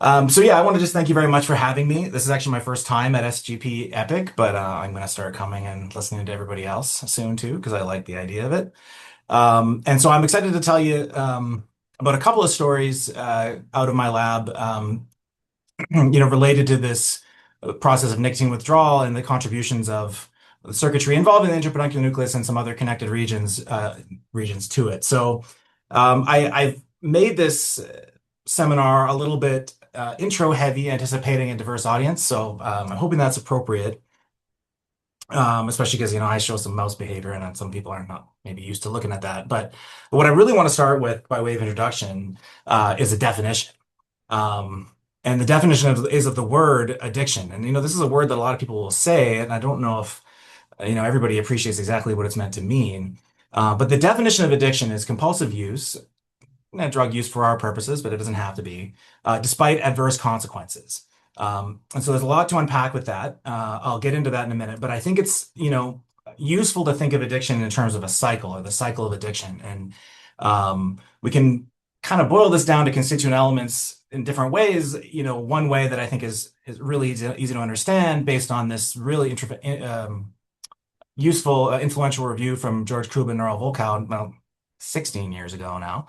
So yeah, I want to just thank you very much for having me. This is actually my first time at SGP EpIC, but I'm going to start coming and listening to everybody else soon too, because I like the idea of it. And so I'm excited to tell you about a couple of stories out of my lab, related to this process of nicotine withdrawal and the contributions of the circuitry involved in the interpeduncular nucleus and some other connected regions to it. So I've made this seminar a little bit intro heavy, anticipating a diverse audience. So I'm hoping that's appropriate, especially because I show some mouse behavior, and some people are not maybe used to looking at that. But what I really want to start with, by way of introduction, is a definition. And the definition is of the word addiction. And this is a word that a lot of people will say, and I don't know if everybody appreciates exactly what it's meant to mean. But the definition of addiction is compulsive use, drug use for our purposes, but it doesn't have to be, despite adverse consequences. And so there's a lot to unpack with that. I'll get into that in a minute, but I think it's, useful to think of addiction in terms of a cycle, or the cycle of addiction. And we can kind of boil this down to constituent elements in different ways. One way that I think is really easy to understand, based on this really useful, influential review from George Kuba and Earl Volkow about 16 years ago now,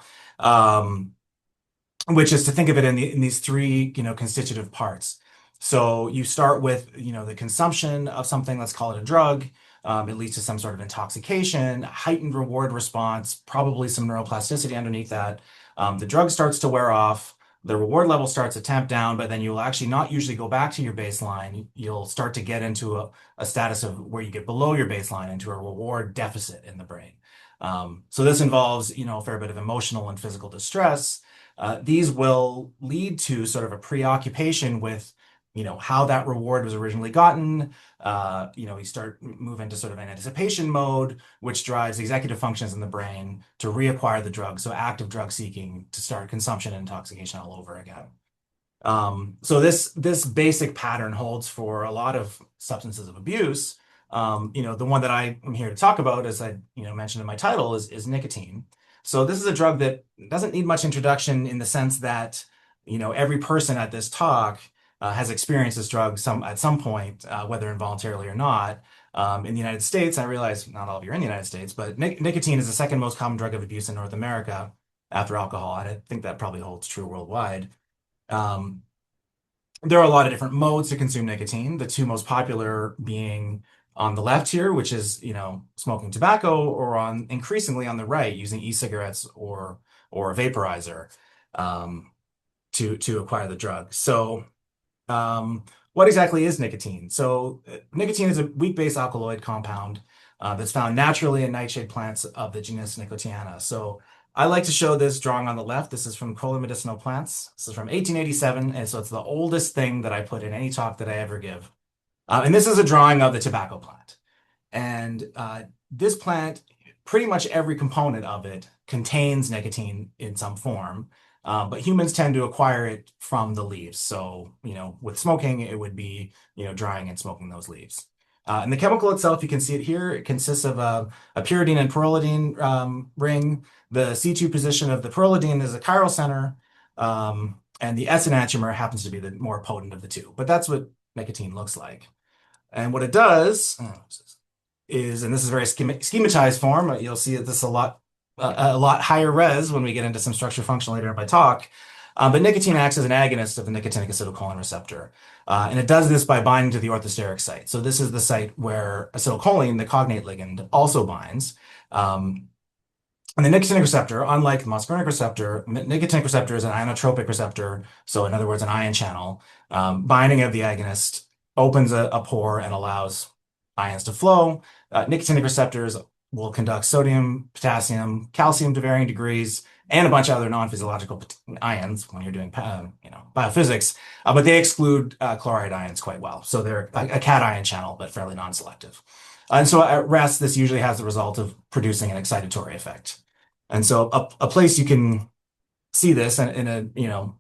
which is to think of it in these three, constitutive parts. So you start with, the consumption of something, let's call it a drug. It leads to some sort of intoxication, heightened reward response, probably some neuroplasticity underneath that. The drug starts to wear off. The reward level starts to tamp down, but then you'll actually not usually go back to your baseline. You'll start to get into a status of where you get below your baseline, into a reward deficit in the brain. So this involves, a fair bit of emotional and physical distress. These will lead to sort of a preoccupation with, how that reward was originally gotten. You start move into sort of an anticipation mode, which drives executive functions in the brain to reacquire the drug. So active drug seeking to start consumption and intoxication all over again. So this basic pattern holds for a lot of substances of abuse. The one that I am here to talk about, as I mentioned in my title, is nicotine. So this is a drug that doesn't need much introduction, in the sense that every person at this talk has experienced this drug at some point, whether involuntarily or not. In the United States, I realize not all of you are in the United States, but nicotine is the second most common drug of abuse in North America after alcohol, and I think that probably holds true worldwide. There are a lot of different modes to consume nicotine, the two most popular being on the left here, which is, smoking tobacco, or increasingly on the right, using e-cigarettes or a vaporizer to acquire the drug. So what exactly is nicotine? So nicotine is a weak-base alkaloid compound that's found naturally in nightshade plants of the genus Nicotiana. So I like to show this drawing on the left. This is from Cola Medicinal Plants. This is from 1887, and so it's the oldest thing that I put in any talk that I ever give. And this is a drawing of the tobacco plant. And this plant, pretty much every component of it contains nicotine in some form, but humans tend to acquire it from the leaves. So, with smoking, it would be, drying and smoking those leaves. And the chemical itself, you can see it here. It consists of a pyridine and pyrrolidine ring. The C2 position of the pyrrolidine is a chiral center, and the S enantiomer happens to be the more potent of the two. But that's what nicotine looks like. And what it does is, and this is very schematized form, you'll see that this is a lot higher res when we get into some structure function later in my talk. But nicotine acts as an agonist of the nicotinic acetylcholine receptor. And it does this by binding to the orthosteric site. So this is the site where acetylcholine, the cognate ligand, also binds. And the nicotinic receptor, unlike the muscarinic receptor, nicotinic receptor is an ionotropic receptor. So in other words, an ion channel. Binding of the agonist opens a pore and allows ions to flow. Nicotinic receptors will conduct sodium, potassium, calcium to varying degrees, and a bunch of other non-physiological ions when you're doing biophysics, but they exclude chloride ions quite well. So they're a cation channel, but fairly non-selective. And so at rest, this usually has the result of producing an excitatory effect. And so a place you can see this in a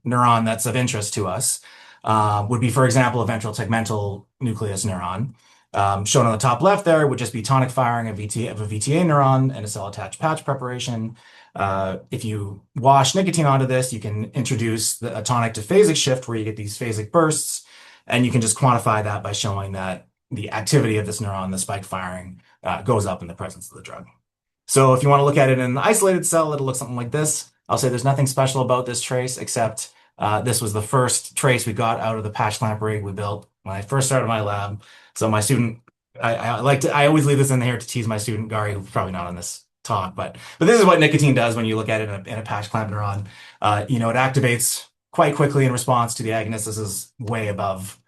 neuron that's of interest to us would be, for example, a ventral tegmental nucleus neuron. Shown on the top left there would just be tonic firing of a VTA neuron and a cell-attached patch preparation. If you wash nicotine onto this, you can introduce a tonic to phasic shift where you get these phasic bursts, and you can just quantify that by showing that the activity of this neuron, the spike firing, goes up in the presence of the drug. So if you want to look at it in an isolated cell, it'll look something like this. I'll say there's nothing special about this trace except this was the first trace we got out of the patch clamp rig we built when I first started my lab. So my student, I always leave this in here to tease my student Gary, who's probably not on this talk, but this is what nicotine does when you look at it in a patch clamp neuron. It activates quite quickly in response to the agonist. This is way above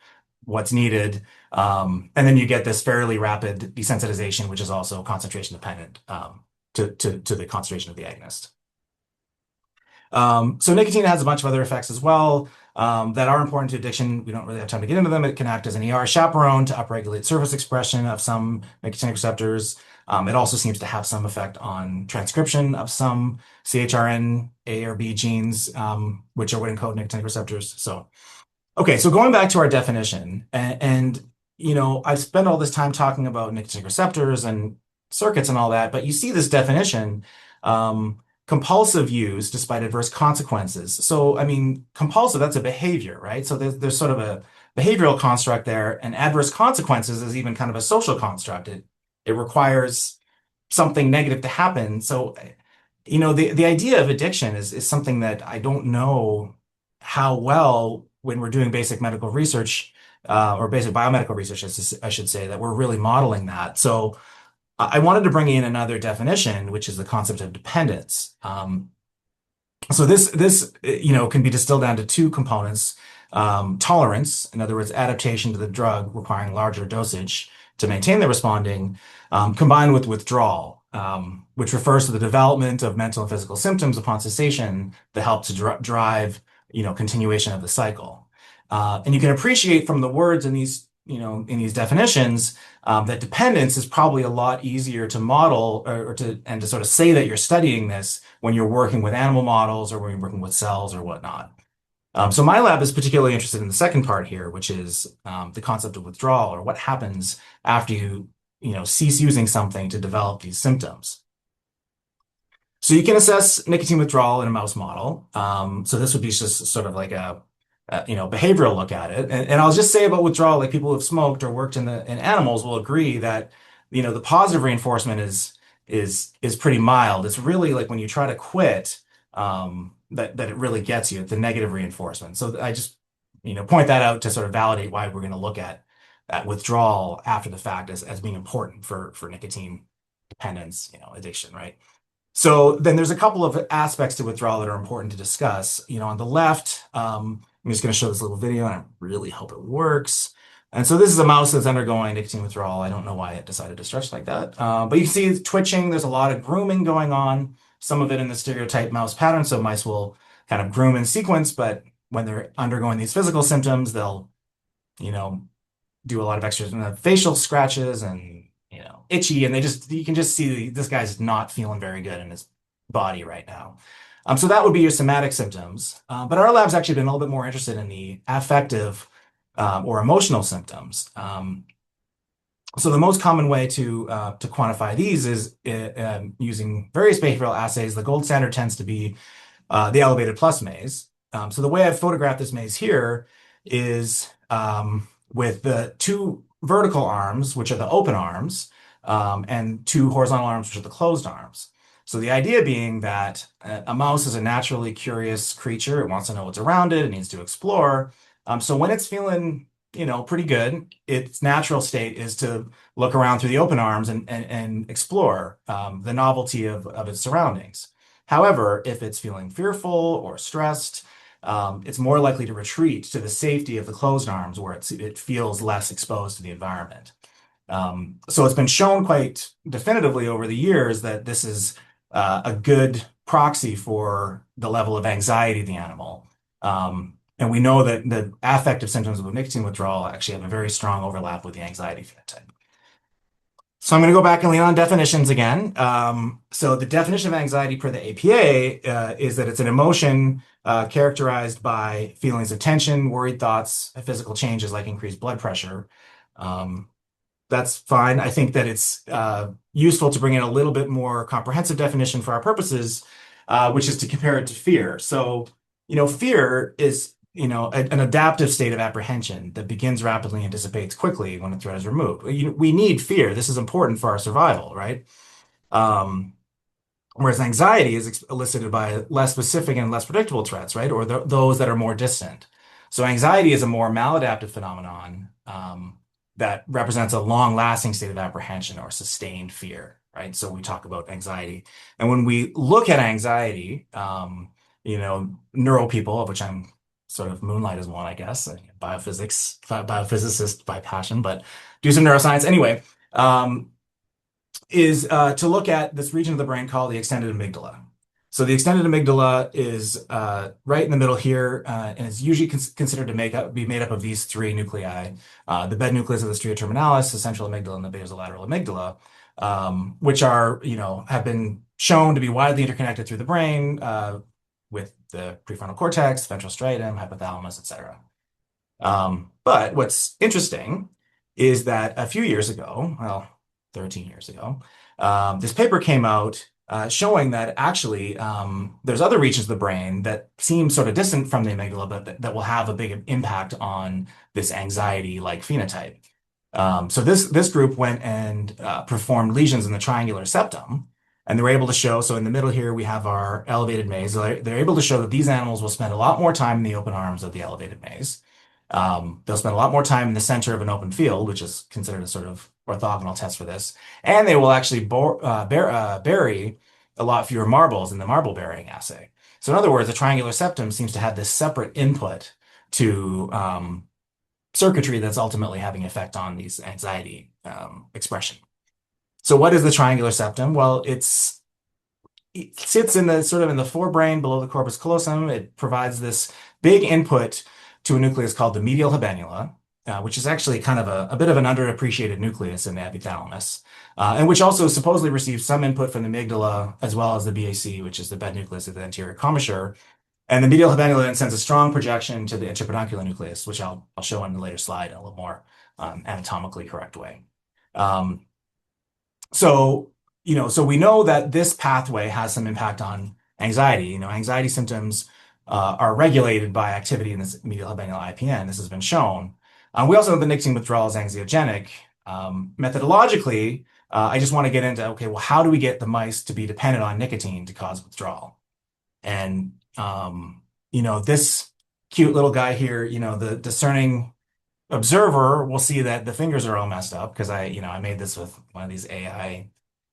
what's needed. And then you get this fairly rapid desensitization, which is also concentration dependent to the concentration of the agonist. So nicotine has a bunch of other effects as well that are important to addiction. We don't really have time to get into them. It can act as an ER chaperone to upregulate surface expression of some nicotinic receptors. It also seems to have some effect on transcription of some CHRN A or B genes, which are what encode nicotinic receptors. So, okay, so going back to our definition, and I've spent all this time talking about nicotinic receptors and circuits and all that, but you see this definition, compulsive use despite adverse consequences. So, I mean, compulsive, that's a behavior, right? So there's sort of a behavioral construct there, and adverse consequences is even kind of a social construct. It requires something negative to happen. So, the idea of addiction is something that I don't know how well, when we're doing basic medical research, or basic biomedical research, I should say, that we're really modeling that. So I wanted to bring in another definition, which is the concept of dependence. So this can be distilled down to two components: tolerance, in other words, adaptation to the drug requiring larger dosage to maintain the responding, combined with withdrawal, which refers to the development of mental and physical symptoms upon cessation that help to drive continuation of the cycle. And you can appreciate from the words in these definitions that dependence is probably a lot easier to model and to sort of say that you're studying this when you're working with animal models or when you're working with cells or whatnot. So my lab is particularly interested in the second part here, which is the concept of withdrawal, or what happens after you cease using something to develop these symptoms. So you can assess nicotine withdrawal in a mouse model. So this would be just sort of like a behavioral look at it. And I'll just say about withdrawal, like people who have smoked or worked in animals will agree that, the positive reinforcement is pretty mild. It's really like when you try to quit, that it really gets you, the negative reinforcement. So I just, point that out to sort of validate why we're going to look at withdrawal after the fact as being important for nicotine dependence, addiction, right? So then there's a couple of aspects to withdrawal that are important to discuss. On the left, I'm just going to show this little video, and I really hope it works. And so this is a mouse that's undergoing nicotine withdrawal. I don't know why it decided to stretch like that. But you can see it's twitching. There's a lot of grooming going on, some of it in the stereotype mouse pattern. So mice will kind of groom in sequence, but when they're undergoing these physical symptoms, they'll, do a lot of extra facial scratches and itchy, and you can just see this guy's not feeling very good in his body right now. So that would be your somatic symptoms. But our lab's actually been a little bit more interested in the affective or emotional symptoms. So the most common way to quantify these is using various behavioral assays. The gold standard tends to be the elevated plus maze. So the way I've photographed this maze here is with the two vertical arms, which are the open arms, and two horizontal arms, which are the closed arms. So the idea being that a mouse is a naturally curious creature. It wants to know what's around it. It needs to explore. So when it's feeling, pretty good, its natural state is to look around through the open arms and explore the novelty of its surroundings. However, if it's feeling fearful or stressed, it's more likely to retreat to the safety of the closed arms where it feels less exposed to the environment. So it's been shown quite definitively over the years that this is a good proxy for the level of anxiety of the animal. And we know that the affective symptoms of nicotine withdrawal actually have a very strong overlap with the anxiety phenotype. So I'm going to go back and lean on definitions again. So the definition of anxiety per the APA is that it's an emotion characterized by feelings of tension, worried thoughts, physical changes like increased blood pressure. That's fine. I think that it's useful to bring in a little bit more comprehensive definition for our purposes. which is to compare it to fear. So, fear is, an adaptive state of apprehension that begins rapidly and dissipates quickly when a threat is removed. We need fear. This is important for our survival, right? Um, Whereas anxiety is elicited by less specific and less predictable threats, right? Or those that are more distant. So anxiety is a more maladaptive phenomenon that represents a long-lasting state of apprehension or sustained fear, right? So we talk about anxiety. And when we look at anxiety, neuro people, of which I'm sort of moonlight as one, I guess, biophysicist by passion, but do some neuroscience anyway. Is to look at this region of the brain called the extended amygdala. So the extended amygdala is right in the middle here, and is usually considered to be made up of these three nuclei: the bed nucleus of the stria terminalis, the central amygdala, and the basolateral amygdala, which are, have been shown to be widely interconnected through the brain with the prefrontal cortex, ventral striatum, hypothalamus, etc. But what's interesting is that a few years ago, well, 13 years ago, this paper came out showing that actually there's other regions of the brain that seem sort of distant from the amygdala, but that will have a big impact on this anxiety-like phenotype. So this group went and performed lesions in the triangular septum, and they were able to show, so in the middle here we have our elevated maze. They're able to show that these animals will spend a lot more time in the open arms of the elevated maze. They'll spend a lot more time in the center of an open field, which is considered a sort of orthogonal test for this. And they will actually bury a lot fewer marbles in the marble burying assay. So in other words, the triangular septum seems to have this separate input to circuitry that's ultimately having an effect on these anxiety expression. So what is the triangular septum? Well, it sits in the sort of in the forebrain below the corpus callosum. It provides this big input to a nucleus called the medial habenula, which is actually kind of a bit of an underappreciated nucleus in the epithalamus, and which also supposedly receives some input from the amygdala as well as the BAC, which is the bed nucleus of the anterior commissure. And the medial habenula then sends a strong projection to the interpeduncular nucleus, which I'll show in a later slide in a little more anatomically correct way. So we know that this pathway has some impact on anxiety. Anxiety symptoms are regulated by activity in this medial habenula IPN. This has been shown. We also know that nicotine withdrawal is anxiogenic. Methodologically, I just want to get into, okay, well, how do we get the mice to be dependent on nicotine to cause withdrawal? And, this cute little guy here, the discerning observer will see that the fingers are all messed up because I made this with one of these AI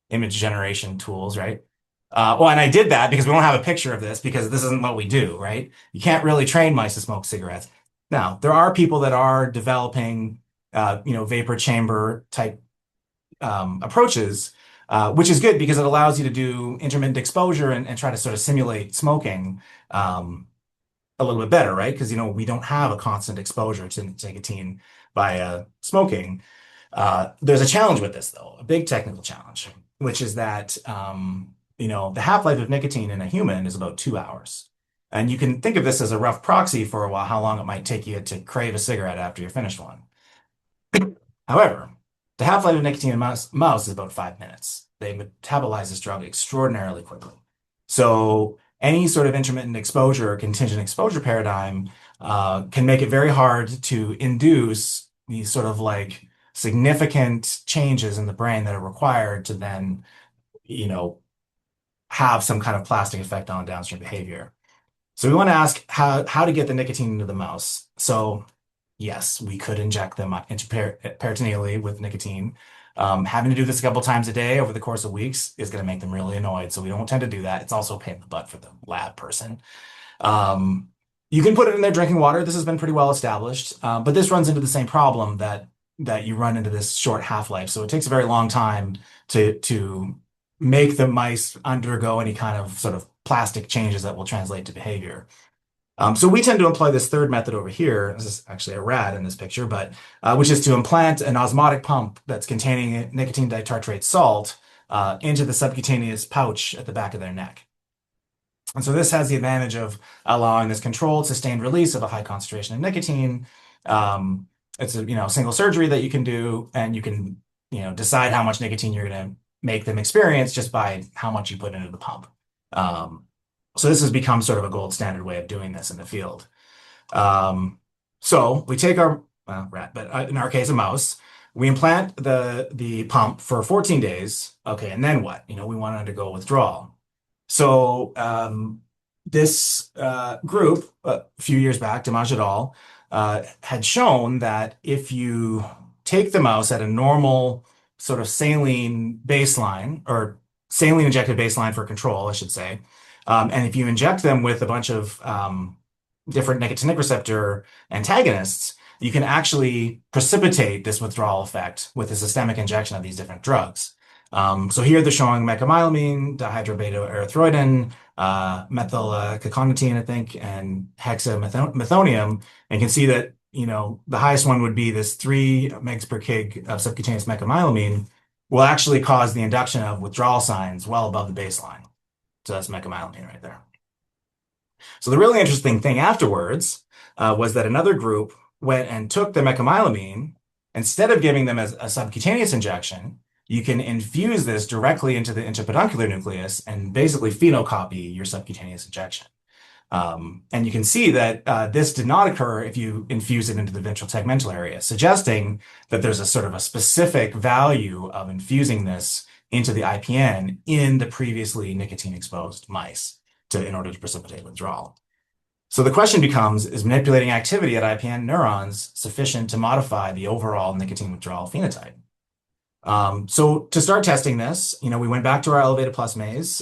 image generation tools, right? And I did that because we don't have a picture of this because this isn't what we do, right? You can't really train mice to smoke cigarettes. Now, there are people that are developing, vapor chamber type approaches, which is good because it allows you to do intermittent exposure and try to sort of simulate smoking a little bit better, right? Because, we don't have a constant exposure to nicotine by smoking. There's a challenge with this, though, a big technical challenge, which is that, the half-life of nicotine in a human is about 2 hours. And you can think of this as a rough proxy for how long it might take you to crave a cigarette after you're finished one. However, the half-life of nicotine in mouse is about 5 minutes. They metabolize this drug extraordinarily quickly. So any sort of intermittent exposure or contingent exposure paradigm can make it very hard to induce these sort of like significant changes in the brain that are required to then, have some kind of plastic effect on downstream behavior. So we want to ask how to get the nicotine into the mouse. So yes, we could inject them peritoneally with nicotine. Having to do this a couple times a day over the course of weeks is going to make them really annoyed. So we don't tend to do that. It's also a pain in the butt for the lab person. You can put it in their drinking water. This has been pretty well established, but this runs into the same problem that you run into this short half-life. So it takes a very long time to make the mice undergo any kind of sort of plastic changes that will translate to behavior. So we tend to employ this third method over here. This is actually a rat in this picture, but which is to implant an osmotic pump that's containing nicotine ditartrate salt into the subcutaneous pouch at the back of their neck. And so this has the advantage of allowing this controlled, sustained release of a high concentration of nicotine. It's a single surgery that you can do, and you can decide how much nicotine you're going to make them experience just by how much you put into the pump. So this has become sort of a gold standard way of doing this in the field. Um, so we take our rat, but in our case, a mouse. We implant the pump for 14 days. Okay, and then what? We want to undergo withdrawal. So this group a few years back, Dimaj et al., had shown that if you take the mouse at a normal sort of saline baseline or saline injected baseline for control, I should say, and if you inject them with a bunch of different nicotinic receptor antagonists, you can actually precipitate this withdrawal effect with a systemic injection of these different drugs. So here they're showing mecamylamine, dihydrobeta-erythroidine, methylcaconitin, I think, and hexamethonium. And you can see that, the highest one would be this 3 megs per kg of subcutaneous mecamylamine will actually cause the induction of withdrawal signs well above the baseline. So that's mecamylamine right there. So the really interesting thing afterwards was that another group went and took the mecamylamine. Instead of giving them as a subcutaneous injection, you can infuse this directly into the interpeduncular nucleus and basically phenocopy your subcutaneous injection. And you can see that this did not occur if you infuse it into the ventral tegmental area, suggesting that there's a sort of a specific value of infusing this into the IPN in the previously nicotine-exposed mice in order to precipitate withdrawal. So the question becomes, is manipulating activity at IPN neurons sufficient to modify the overall nicotine withdrawal phenotype? So to start testing this, we went back to our elevated plus maze.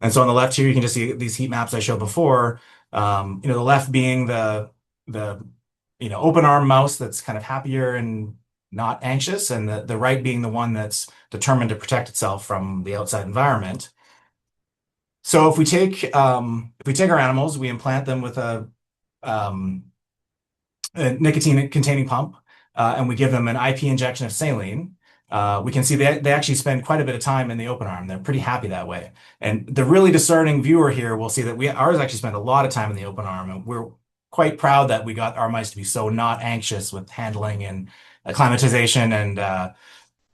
And so on the left here, you can just see these heat maps I showed before. The left being the open arm mouse that's kind of happier and not anxious, and the right being the one that's determined to protect itself from the outside environment. So if we take our animals, we implant them with a nicotine-containing pump, and we give them an IP injection of saline. We can see they actually spend quite a bit of time in the open arm. They're pretty happy that way. And the really discerning viewer here will see that ours actually spend a lot of time in the open arm, and we're quite proud that we got our mice to be so not anxious with handling and acclimatization and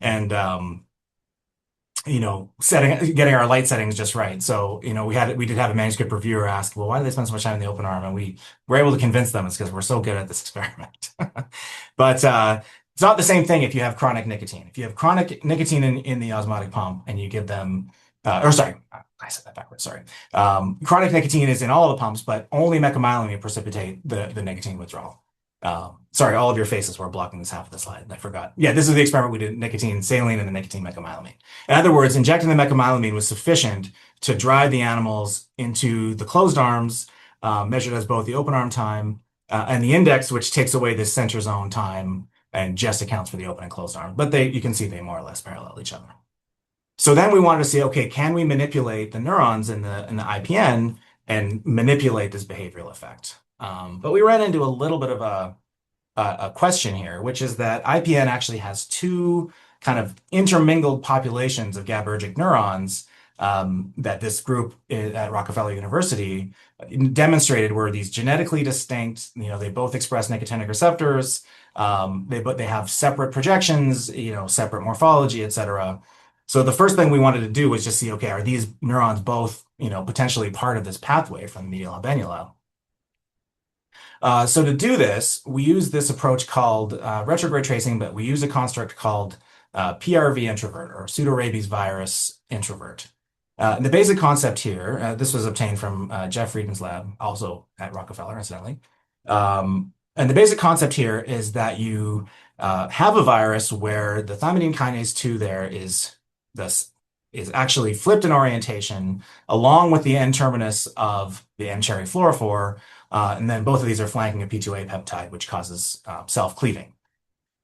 getting our light settings just right. So, we did have a manuscript reviewer ask, well, why do they spend so much time in the open arm? And we were able to convince them it's because we're so good at this experiment. But it's not the same thing if you have chronic nicotine. If you have chronic nicotine in the osmotic pump and you give them, I said that backwards, sorry. Chronic nicotine is in all of the pumps, but only mecamylamine precipitate the nicotine withdrawal. Sorry, all of your faces were blocking this half of the slide. I forgot. Yeah, this is the experiment we did, nicotine saline and the nicotine mecamylamine. In other words, injecting the mecamylamine was sufficient to drive the animals into the closed arms, measured as both the open arm time and the index, which takes away the center zone time and just accounts for the open and closed arm. But you can see they more or less parallel each other. So then we wanted to see, okay, can we manipulate the neurons in the IPN and manipulate this behavioral effect? But we ran into a little bit of a question here, which is that IPN actually has two kind of intermingled populations of GABAergic neurons that this group at Rockefeller University demonstrated were these genetically distinct, they both express nicotinic receptors, they have separate projections, separate morphology, et cetera. So the first thing we wanted to do was just see, okay, are these neurons both, potentially part of this pathway from the medial habenula? So to do this, we use this approach called retrograde tracing, but we use a construct called PRV introvert or pseudorabies virus introvert. The basic concept here, this was obtained from Jeff Friedman's lab, also at Rockefeller, incidentally. And the basic concept here is that you have a virus where the thymidine kinase 2 there is actually flipped in orientation along with the N-terminus of the M-cherry fluorophore, and then both of these are flanking a P2A peptide, which causes self-cleaving.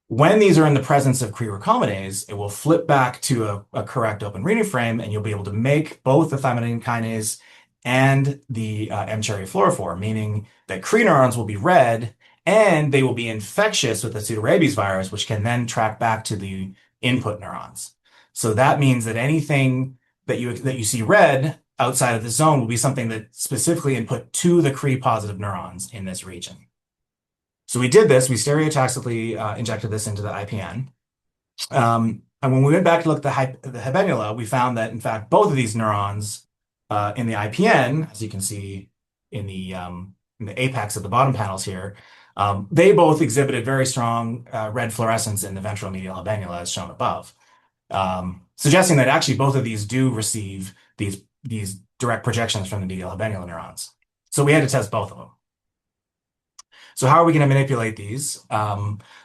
When these are in the presence of Cre-recombinase, it will flip back to a correct open reading frame, and you'll be able to make both the thymidine kinase and the M-cherry fluorophore, meaning that Cre neurons will be red, and they will be infectious with the pseudorabies virus, which can then track back to the input neurons. So that means that anything that you see red outside of the zone will be something that specifically input to the Cre-positive neurons in this region. So we did this, we stereotaxically injected this into the IPN. And when we went back to look at the habenula, we found that, in fact, both of these neurons in the IPN, as you can see in the apex of the bottom panels here, they both exhibited very strong red fluorescence in the ventral medial habenula, as shown above, suggesting that actually both of these do receive these direct projections from the medial habenula neurons. So we had to test both of them. So how are we going to manipulate these?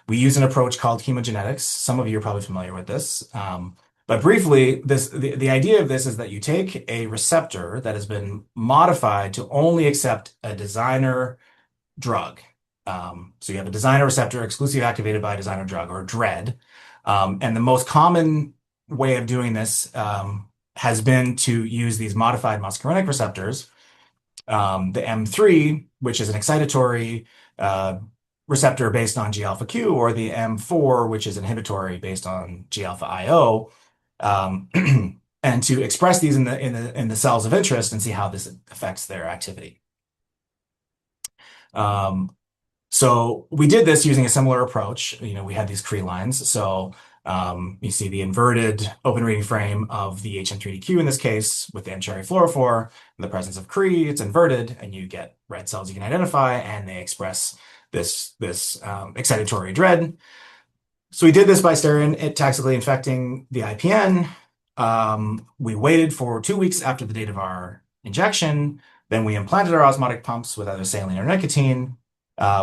We use an approach called chemogenetics. Some of you are probably familiar with this. But briefly, the idea of this is that you take a receptor that has been modified to only accept a designer drug. So you have a designer receptor exclusively activated by a designer drug, or DREAD. And the most common way of doing this has been to use these modified muscarinic receptors, the M3, which is an excitatory receptor based on G-alpha Q, or the M4, which is inhibitory based on G-alpha IO, and to express these in the cells of interest and see how this affects their activity. So we did this using a similar approach. We had these Cree lines. So you see the inverted open reading frame of the HM3DQ in this case with the M-cherry fluorophore. In the presence of Cree, it's inverted, and you get red cells you can identify, and they express this excitatory DREAD. So we did this by stereotactically infecting the IPN. We waited for 2 weeks after the date of our injection. Then we implanted our osmotic pumps with either saline or nicotine.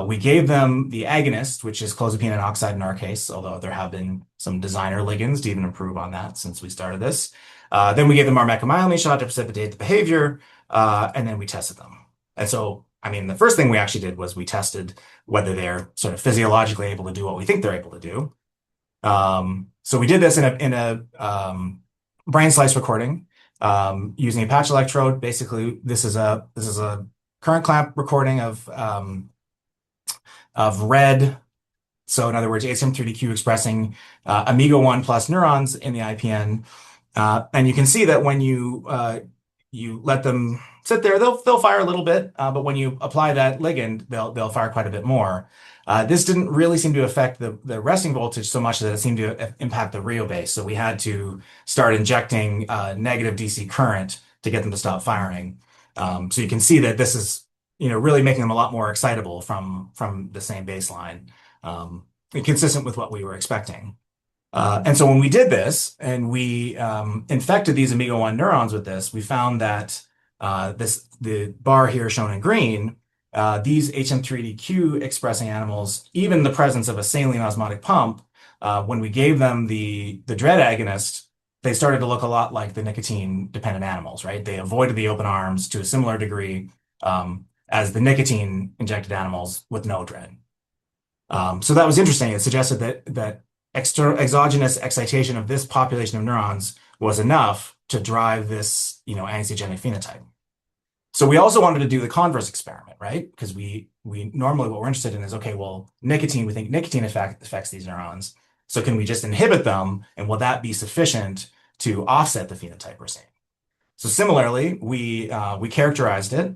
We gave them the agonist, which is clozapine and oxide in our case, although there have been some designer ligands to even improve on that since we started this. Then we gave them our mecamylamine shot to precipitate the behavior, and then we tested them. And so, the first thing we actually did was we tested whether they're sort of physiologically able to do what we think they're able to do. So we did this in a brain slice recording using a patch electrode. Basically, this is a current clamp recording of red. So in other words, HM3DQ expressing amigo-1 plus neurons in the IPN. And you can see that when you let them sit there, they'll fire a little bit, but when you apply that ligand, they'll fire quite a bit more. This didn't really seem to affect the resting voltage so much that it seemed to impact the rheobase. So we had to start injecting negative DC current to get them to stop firing. So you can see that this is really making them a lot more excitable from the same baseline, consistent with what we were expecting. And so when we did this and we infected these amigo-1 neurons with this, we found that the bar here shown in green, these HM3DQ expressing animals, even in the presence of a saline osmotic pump, when we gave them the DREAD agonist, they started to look a lot like the nicotine-dependent animals, right? They avoided the open arms to a similar degree as the nicotine-injected animals with no DREAD. So that was interesting. It suggested that exogenous excitation of this population of neurons was enough to drive this, anxiogenic phenotype. So we also wanted to do the converse experiment, right? Because we normally what we're interested in is, okay, well, nicotine, we think nicotine affects these neurons. So can we just inhibit them, and will that be sufficient to offset the phenotype we're seeing? So similarly, we characterized it.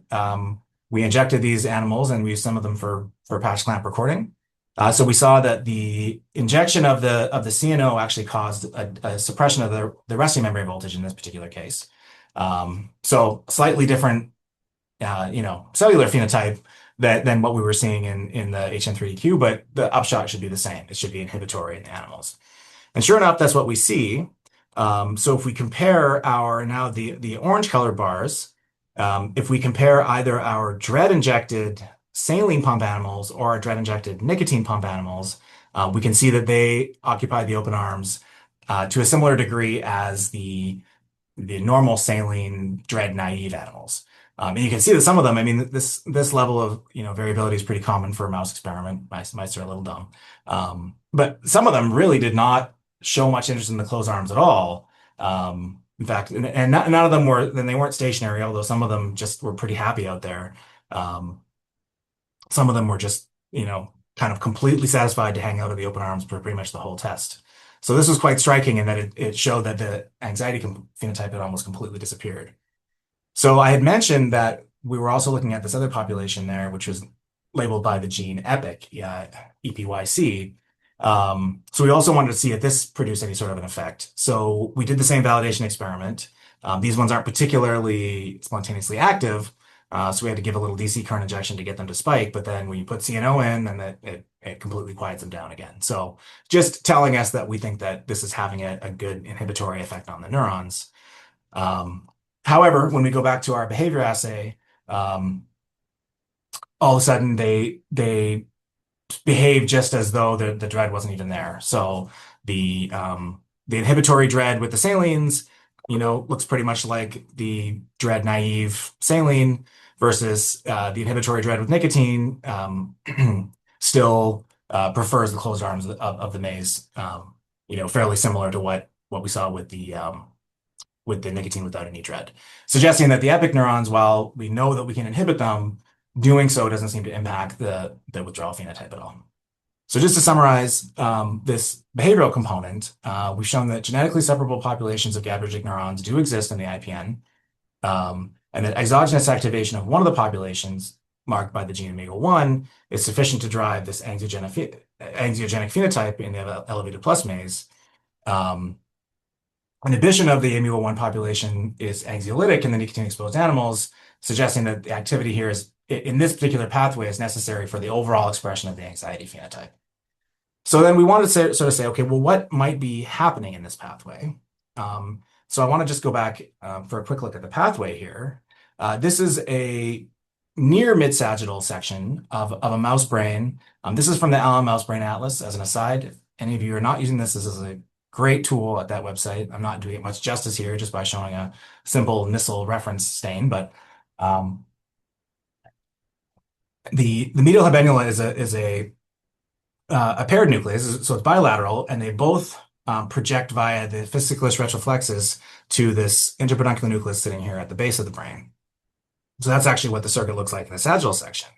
We injected these animals, and we used some of them for patch clamp recording. So we saw that the injection of the CNO actually caused a suppression of the resting membrane voltage in this particular case. So slightly different, cellular phenotype than what we were seeing in the HM3DQ, but the upshot should be the same. It should be inhibitory in the animals. And sure enough, that's what we see. So if we compare the orange colored bars, if we compare either our DREAD-injected saline pump animals or our DREAD-injected nicotine pump animals, we can see that they occupy the open arms to a similar degree as the normal saline DREAD-naive animals. And you can see that some of them, this level of variability is pretty common for a mouse experiment. Mice are a little dumb, but some of them really did not show much interest in the closed arms at all. In fact, and none of them they weren't stationary, although some of them just were pretty happy out there. Some of them were just, kind of completely satisfied to hang out of the open arms for pretty much the whole test. So this was quite striking in that it showed that the anxiety phenotype had almost completely disappeared. So I had mentioned that we were also looking at this other population there, which was labeled by the gene EpIC, EpIC. So we also wanted to see if this produced any sort of an effect. So we did the same validation experiment. These ones aren't particularly spontaneously active, so we had to give a little DC current injection to get them to spike. But then when you put CNO in, then it completely quiets them down again. So just telling us that we think that this is having a good inhibitory effect on the neurons. However, when we go back to our behavior assay, all of a sudden they behave just as though the dread wasn't even there. So the inhibitory dread with the salines, looks pretty much like the dread naive saline versus the inhibitory dread with nicotine still prefers the closed arms of the maze. Fairly similar to what we saw with the nicotine without any dread, suggesting that the EpIC neurons, while we know that we can inhibit them, doing so doesn't seem to impact the withdrawal phenotype at all. So just to summarize this behavioral component, we've shown that genetically separable populations of GABAergic neurons do exist in the IPN, and that exogenous activation of one of the populations marked by the gene amigo-1 is sufficient to drive this anxiogenic phenotype in the elevated plus maze. Inhibition of the amigo-1 population is anxiolytic in the nicotine-exposed animals, suggesting that the activity here is in this particular pathway is necessary for the overall expression of the anxiety phenotype. So then we wanted to sort of say, okay, well, what might be happening in this pathway? So I want to just go back for a quick look at the pathway here. This is a near mid-sagittal section of a mouse brain. This is from the Allen Mouse Brain Atlas. As an aside, if any of you are not using this is a great tool at that website. I'm not doing it much justice here just by showing a simple Nissl reference stain, but the medial habenula is a paired nucleus, so it's bilateral, and they both project via the fasciculus retroflexus to this interpeduncular nucleus sitting here at the base of the brain. So that's actually what the circuit looks like in the sagittal section.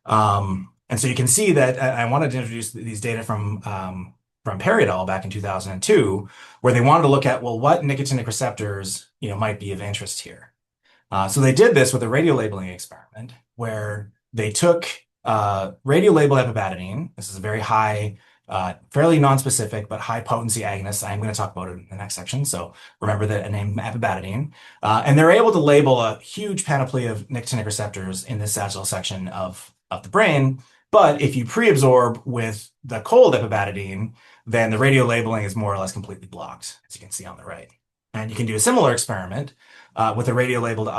And so you can see that I wanted to introduce these data from Perry et al. Back in 2002, where they wanted to look at, well, what nicotinic receptors might be of interest here. So they did this with a radiolabeling experiment where they took radiolabeled epibadidine. This is a very high, fairly non-specific, but high potency agonist. I'm going to talk about it in the next section. So remember the name epibadidine. And they're able to label a huge panoply of nicotinic receptors in this sagittal section of the brain. But if you pre-absorb with the cold epibadidine, then the radiolabeling is more or less completely blocked, as you can see on the right. And you can do a similar experiment with a radiolabeled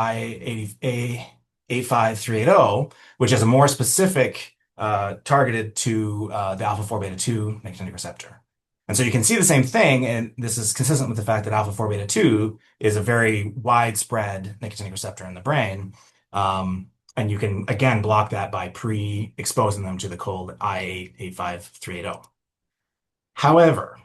I85380, which is a more specific targeted to the alpha-4 beta-2 nicotinic receptor. And so you can see the same thing, and this is consistent with the fact that alpha-4 beta-2 is a very widespread nicotinic receptor in the brain. And you can, again, block that by pre-exposing them to the cold I85380. However,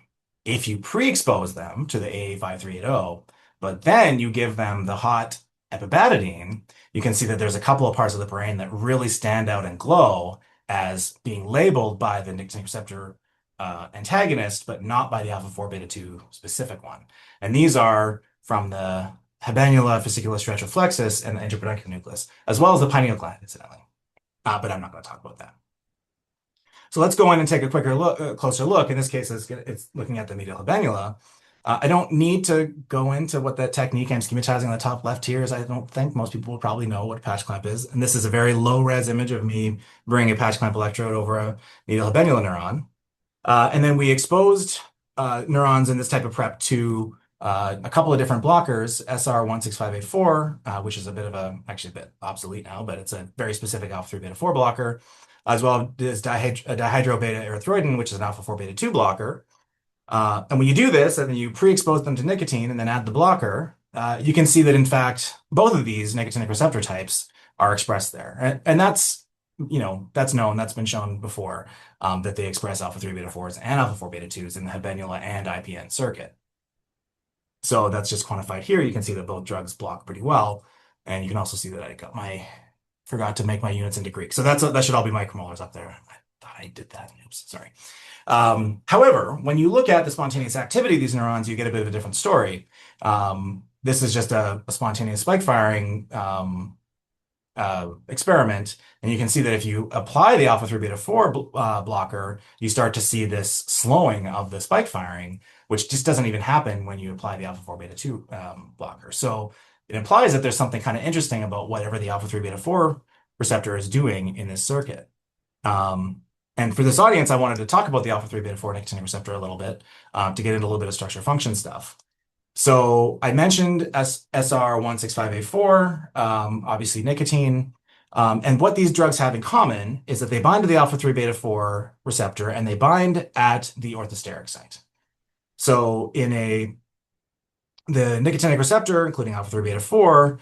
if you pre-expose them to the A85380, but then you give them the hot epibadidine, you can see that there's a couple of parts of the brain that really stand out and glow as being labeled by the nicotinic receptor antagonist, but not by the alpha-4 beta-2 specific one. And these are from the habenula, fasciculus retroflexus, and the interpeduncular nucleus, as well as the pineal gland, incidentally. But I'm not going to talk about that. So let's go in and take a closer look. In this case, it's looking at the medial habenula. I don't need to go into what the technique I'm schematizing on the top left here is. I don't think most people will probably know what a patch clamp is. And this is a very low-res image of me bringing a patch clamp electrode over a medial habenula neuron. And then we exposed neurons in this type of prep to a couple of different blockers, SR16584, which is actually a bit obsolete now, but it's a very specific alpha-3 beta-4 blocker, as well as dihydrobeta-erythroidin, which is an alpha-4 beta-2 blocker. And when you do this, and then you pre-expose them to nicotine and then add the blocker, you can see that, in fact, both of these nicotinic receptor types are expressed there. And that's known, that's been shown before, that they express alpha-3 beta-4s and alpha-4 beta-2s in the habenula and IPN circuit. So that's just quantified here. You can see that both drugs block pretty well. And you can also see that I forgot to make my units into Greek. So that should all be micromolars up there. I thought I did that. Oops, sorry. However, when you look at the spontaneous activity of these neurons, you get a bit of a different story. This is just a spontaneous spike firing experiment, and you can see that if you apply the alpha 3 beta 4 blocker, you start to see this slowing of the spike firing, which just doesn't even happen when you apply the alpha 4 beta 2 blocker. So it implies that there's something kind of interesting about whatever the alpha 3 beta 4 receptor is doing in this circuit. And for this audience, I wanted to talk about the alpha 3 beta 4 nicotinic receptor a little bit to get into a little bit of structure function stuff. So I mentioned SR165A4, obviously nicotine. And what these drugs have in common is that they bind to the alpha 3 beta 4 receptor and they bind at the orthosteric site. So the nicotinic receptor, including alpha 3 beta 4,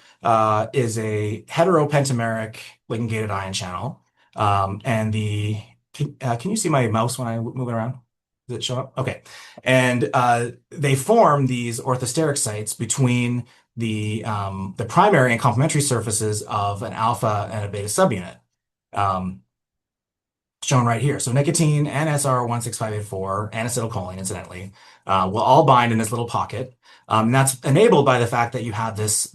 is a heteropentameric ligand-gated ion channel. And can you see my mouse when I move it around? Does it show up? Okay. And they form these orthosteric sites between the primary and complementary surfaces of an alpha and a beta subunit, shown right here. So nicotine and SR16584 and acetylcholine, incidentally, will all bind in this little pocket. And that's enabled by the fact that you have this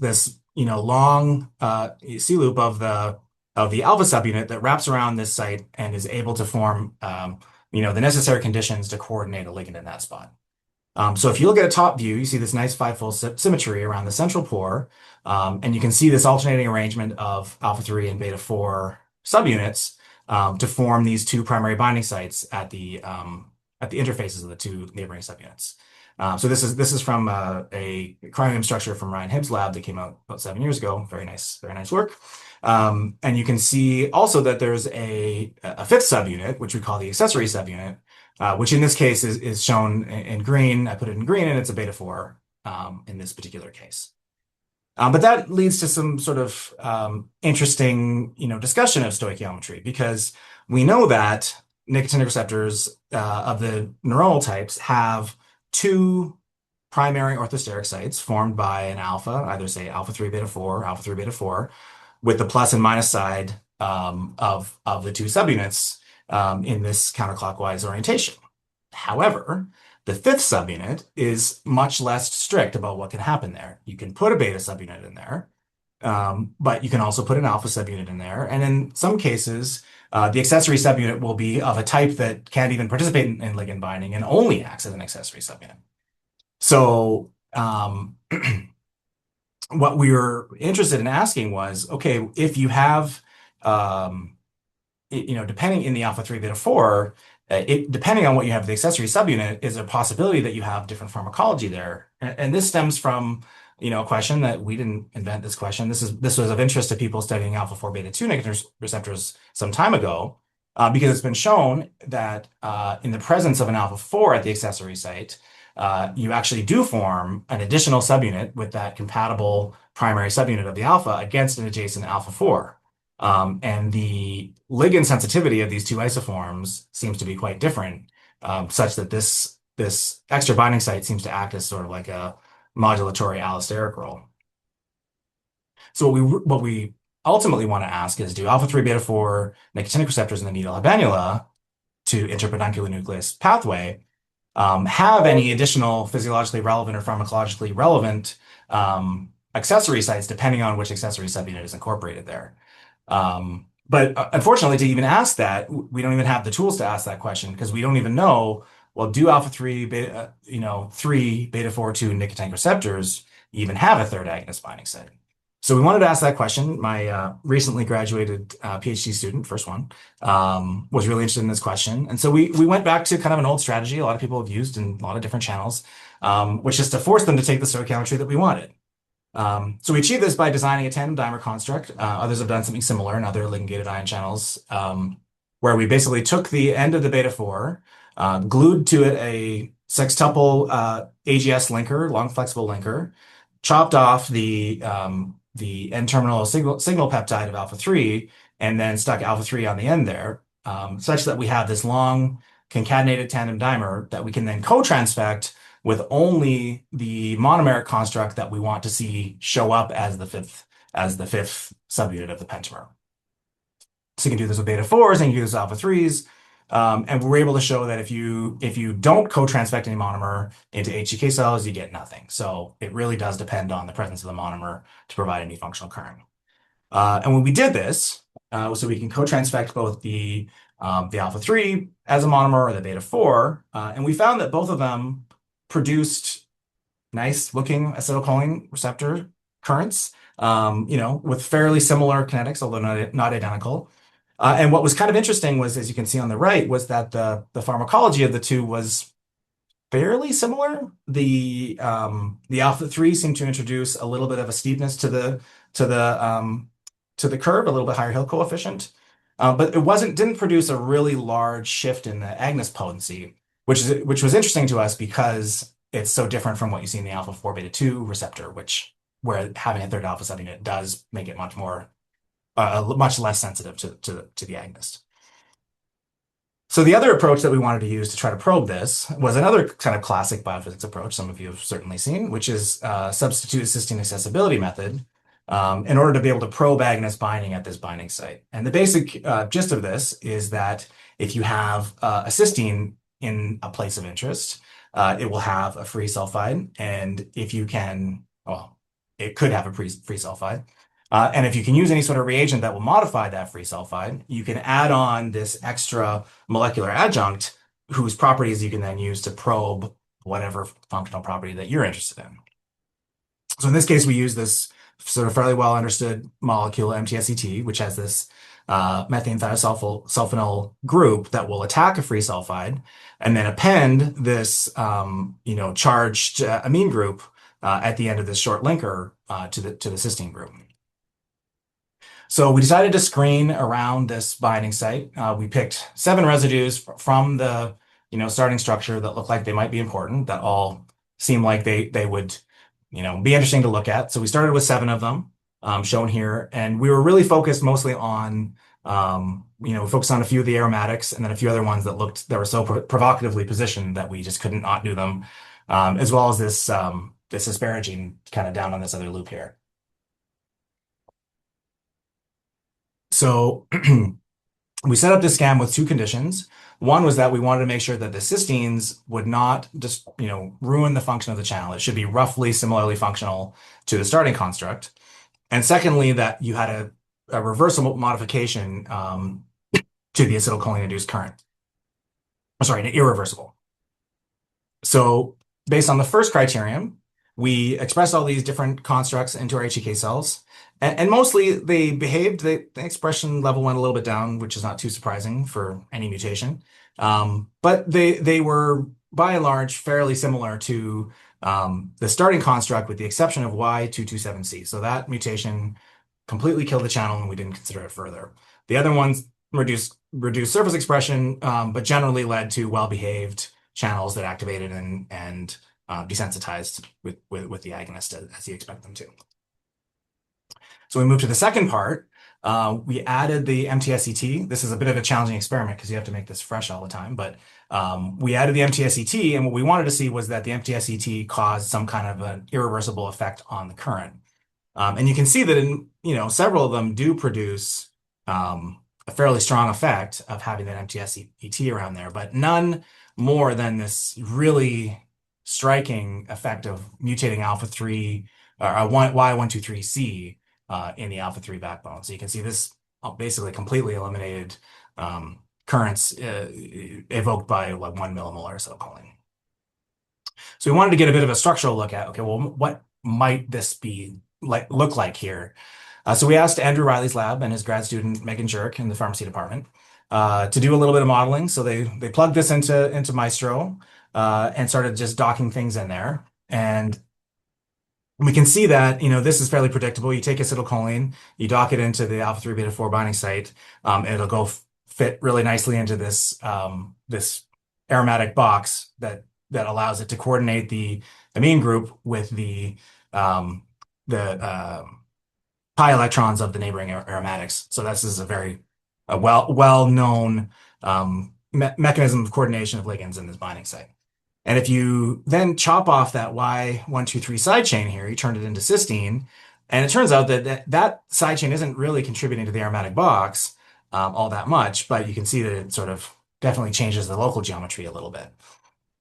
long C loop of the alpha subunit that wraps around this site and is able to form the necessary conditions to coordinate a ligand in that spot. So if you look at a top view, you see this nice fivefold symmetry around the central pore, and you can see this alternating arrangement of alpha 3 and beta 4 subunits to form these two primary binding sites at the interfaces of the two neighboring subunits. So this is from a chromium structure from Ryan Hibbs' lab that came out about 7 years ago. Very nice work. And you can see also that there's a fifth subunit, which we call the accessory subunit, which in this case is shown in green. I put it in green, and it's a beta 4 in this particular case. But that leads to some sort of interesting, discussion of stoichiometry, because we know that nicotinic receptors of the neuronal types have two primary orthosteric sites formed by an alpha, either say alpha 3 beta 4, alpha 3 beta 4, with the plus and minus side of the two subunits in this counterclockwise orientation. However, the fifth subunit is much less strict about what can happen there. You can put a beta subunit in there, but you can also put an alpha subunit in there. And in some cases, the accessory subunit will be of a type that can't even participate in ligand binding and only acts as an accessory subunit. So what we were interested in asking was, okay, if you have, depending in the alpha 3 beta 4, depending on what you have the accessory subunit, is there a possibility that you have different pharmacology there? And this stems from a question that we didn't invent. This question. This was of interest to people studying alpha 4 beta 2 nicotinic receptors some time ago, because it's been shown that in the presence of an alpha 4 at the accessory site, you actually do form an additional subunit with that compatible primary subunit of the alpha against an adjacent alpha 4. And the ligand sensitivity of these two isoforms seems to be quite different, such that this extra binding site seems to act as sort of like a modulatory allosteric role. So what we ultimately want to ask is, do alpha 3 beta 4 nicotinic receptors in the needle habenula to interpeduncular nucleus pathway have any additional physiologically relevant or pharmacologically relevant accessory sites, depending on which accessory subunit is incorporated there? But unfortunately, to even ask that, we don't even have the tools to ask that question, because we don't even know, well, do alpha 3 beta, 3 beta 4 2 nicotinic receptors even have a third agonist binding site? So we wanted to ask that question. My recently graduated PhD student, first one, was really interested in this question. And so we went back to kind of an old strategy a lot of people have used in a lot of different channels, which is to force them to take the stoichiometry that we wanted. So we achieved this by designing a tandem dimer construct. Others have done something similar in other ligand-gated ion channels, where we basically took the end of the beta 4, glued to it a sextuple AGS linker, long flexible linker, chopped off the N-terminal signal peptide of alpha 3, and then stuck alpha 3 on the end there, such that we have this long concatenated tandem dimer that we can then co-transfect with only the monomeric construct that we want to see show up as the fifth subunit of the pentamer. So you can do this with beta 4s, and you can do this with alpha 3s. And we're able to show that if you don't co-transfect any monomer into HCK cells, you get nothing. So it really does depend on the presence of the monomer to provide any functional current. And when we did this, so we can co-transfect both the alpha 3 as a monomer or the beta 4, and we found that both of them produced nice looking acetylcholine receptor currents, with fairly similar kinetics, although not identical. And what was kind of interesting was, as you can see on the right, was that the pharmacology of the two was fairly similar. The alpha 3 seemed to introduce a little bit of a steepness to the to the curve, a little bit higher Hill coefficient. But didn't produce a really large shift in the agonist potency, which was interesting to us because it's so different from what you see in the alpha 4 beta 2 receptor, where having a third alpha subunit does make it much less sensitive to the agonist. So the other approach that we wanted to use to try to probe this was another kind of classic biophysics approach some of you have certainly seen, which is substitute cysteine accessibility method, in order to be able to probe agonist binding at this binding site. And the basic gist of this is that if you have a cysteine in a place of interest, it will have a free sulfide, and it could have a free sulfide. And if you can use any sort of reagent that will modify that free sulfide, you can add on this extra molecular adjunct whose properties you can then use to probe whatever functional property that you're interested in. So in this case, we use this sort of fairly well understood molecule MTSET, which has this methane thiosulfonol group that will attack a free sulfide and then append this charged amine group at the end of this short linker to the cysteine group. So we decided to screen around this binding site. We picked 7 residues from the starting structure that looked like they might be important, that all seem like they would be interesting to look at. So we started with 7 of them, shown here, and we were really focused mostly on focused on a few of the aromatics and then a few other ones that were so provocatively positioned that we just couldn't not do them, as well as this asparagine kind of down on this other loop here. So we set up this scan with 2 conditions. One was that we wanted to make sure that the cysteines would not just, ruin the function of the channel. It should be roughly similarly functional to the starting construct. And secondly, that you had a reversible modification to the acetylcholine-induced current. Sorry, an irreversible. So based on the first criterion, we expressed all these different constructs into our HEK cells. And mostly they behaved, the expression level went a little bit down, which is not too surprising for any mutation. But they were, by and large, fairly similar to the starting construct, with the exception of Y227C. So that mutation completely killed the channel, and we didn't consider it further. The other ones reduced surface expression, but generally led to well-behaved channels that activated and desensitized with the agonist as you expect them to. So we moved to the second part. We added the MTSET. This is a bit of a challenging experiment because you have to make this fresh all the time. But we added the MTSET, and what we wanted to see was that the MTSET caused some kind of an irreversible effect on the current. And you can see that in several of them do produce a fairly strong effect of having that MTSET around there, but none more than this really striking effect of mutating alpha 3 or Y123C in the alpha 3 backbone. So you can see this basically completely eliminated currents evoked by like 1 millimolar acetylcholine. So we wanted to get a bit of a structural look at, okay, well, what might this look like here? So we asked Andrew Riley's lab and his grad student Megan Jerk in the pharmacy department to do a little bit of modeling. So they plugged this into Maestro and started just docking things in there. And we can see that, this is fairly predictable. You take acetylcholine, you dock it into the alpha 3 beta 4 binding site, and it'll go fit really nicely into this aromatic box that allows it to coordinate the amine group with the pi electrons of the neighboring aromatics. So this is a very well-known mechanism of coordination of ligands in this binding site. And if you then chop off that Y123 side chain here, you turn it into cysteine, and it turns out that side chain isn't really contributing to the aromatic box all that much, but you can see that it sort of definitely changes the local geometry a little bit.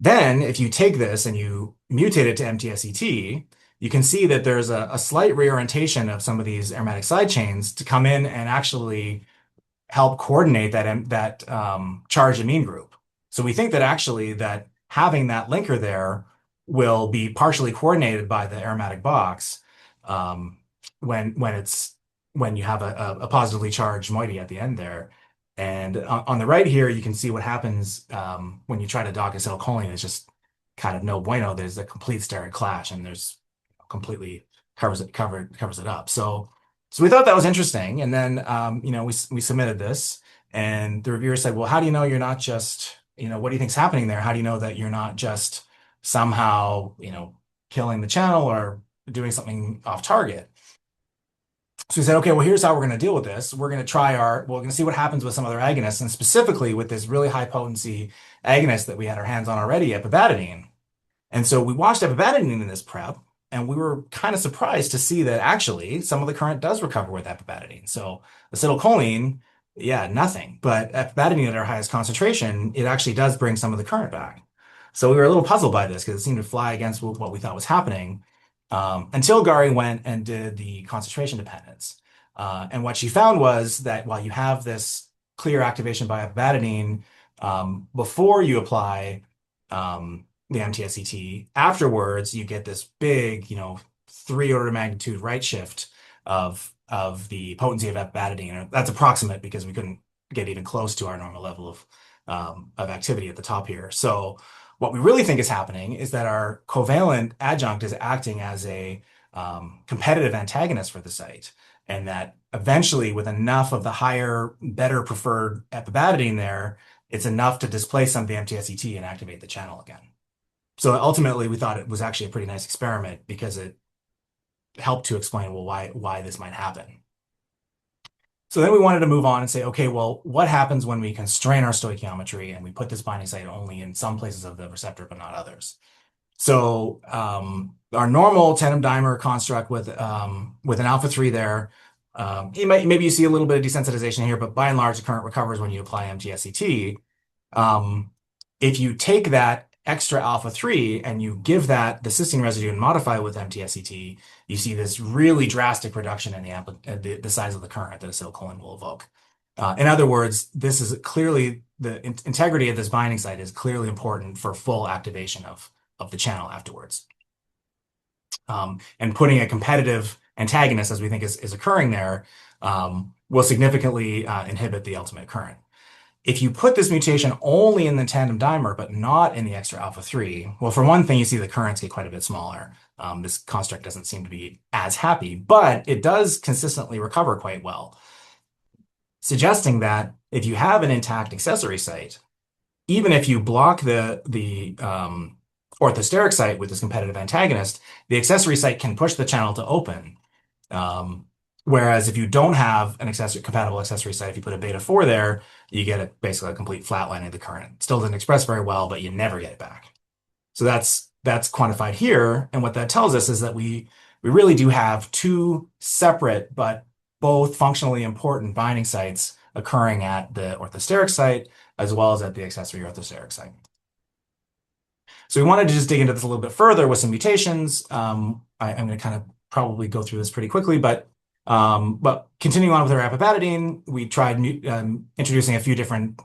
Then, if you take this and you mutate it to MTSET, you can see that there's a slight reorientation of some of these aromatic side chains to come in and actually help coordinate that charged amine group. So we think that actually that having that linker there will be partially coordinated by the aromatic box um, when you have a positively charged moiety at the end there. And on the right here, you can see what happens when you try to dock acetylcholine. It's just kind of no bueno. There's a complete steric clash, and there's completely covers it up. So we thought that was interesting, and then we submitted this, and the reviewer said, "Well, how do you know you're not just what do you think's happening there? How do you know that you're not just somehow killing the channel or doing something off target?" So we said, "Okay, well, here's how we're going to deal with this. We're going to see what happens with some other agonists, and specifically with this really high potency agonist that we had our hands on already, epibadidine." And so we watched epibadidine in this prep, and we were kind of surprised to see that actually some of the current does recover with epibadidine. So acetylcholine, yeah, nothing. But epibadidine at our highest concentration, it actually does bring some of the current back. So we were a little puzzled by this because it seemed to fly against what we thought was happening until Gari went and did the concentration dependence. And what she found was that while you have this clear activation by epibadidine before you apply the MTSCT. Afterwards, you get this big, 3 order of magnitude right shift of the potency of epibadidine. That's approximate because we couldn't get even close to our normal level of activity at the top here. So what we really think is happening is that our covalent adjunct is acting as a competitive antagonist for the site, and that eventually, with enough of the higher, better preferred epibadidine there, it's enough to displace some of the MTSCT and activate the channel again. So ultimately, we thought it was actually a pretty nice experiment because it helped to explain, well, why this might happen. So then we wanted to move on and say, okay, well, what happens when we constrain our stoichiometry and we put this binding site only in some places of the receptor, but not others? So our normal tandem dimer construct with an alpha 3 there, maybe you see a little bit of desensitization here, but by and large, the current recovers when you apply MTSCT. If you take that extra alpha 3 and you give that the cysteine residue and modify it with MTSCT, you see this really drastic reduction in the size of the current that acetylcholine will evoke. In other words, this is clearly the integrity of this binding site is clearly important for full activation of the channel afterwards. And putting a competitive antagonist, as we think is occurring there, will significantly inhibit the ultimate current. If you put this mutation only in the tandem dimer, but not in the extra alpha 3, well, for one thing, you see the currents get quite a bit smaller. This construct doesn't seem to be as happy, but it does consistently recover quite well, suggesting that if you have an intact accessory site, even if you block the orthosteric site with this competitive antagonist, the accessory site can push the channel to open. Whereas if you don't have an compatible accessory site, if you put a beta 4 there, you get basically a complete flatlining of the current. Still doesn't express very well, but you never get it back. So that's quantified here. And what that tells us is that we really do have two separate but both functionally important binding sites occurring at the orthosteric site as well as at the accessory orthosteric site. So we wanted to just dig into this a little bit further with some mutations. I'm going to kind of probably go through this pretty quickly, but continuing on with our epibadidine, we tried introducing a few different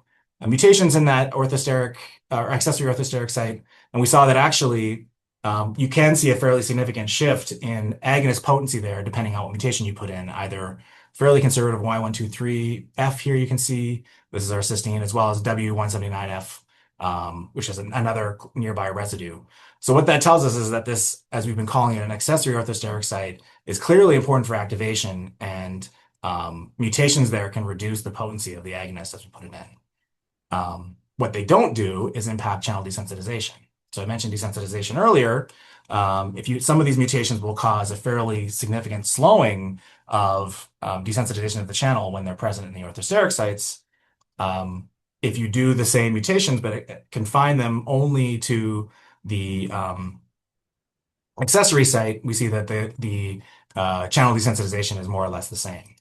mutations in that orthosteric or accessory orthosteric site, and we saw that actually you can see a fairly significant shift in agonist potency there, depending on what mutation you put in. Either fairly conservative Y123F here you can see, this is our cysteine, as well as W179F, which is another nearby residue. So what that tells us is that this, as we've been calling it, an accessory orthosteric site, is clearly important for activation, and mutations there can reduce the potency of the agonist as we put it in. What they don't do is impact channel desensitization. So I mentioned desensitization earlier. Some of these mutations will cause a fairly significant slowing of desensitization of the channel when they're present in the orthosteric sites. If you do the same mutations, but confine them only to the accessory site, we see that the channel desensitization is more or less the same.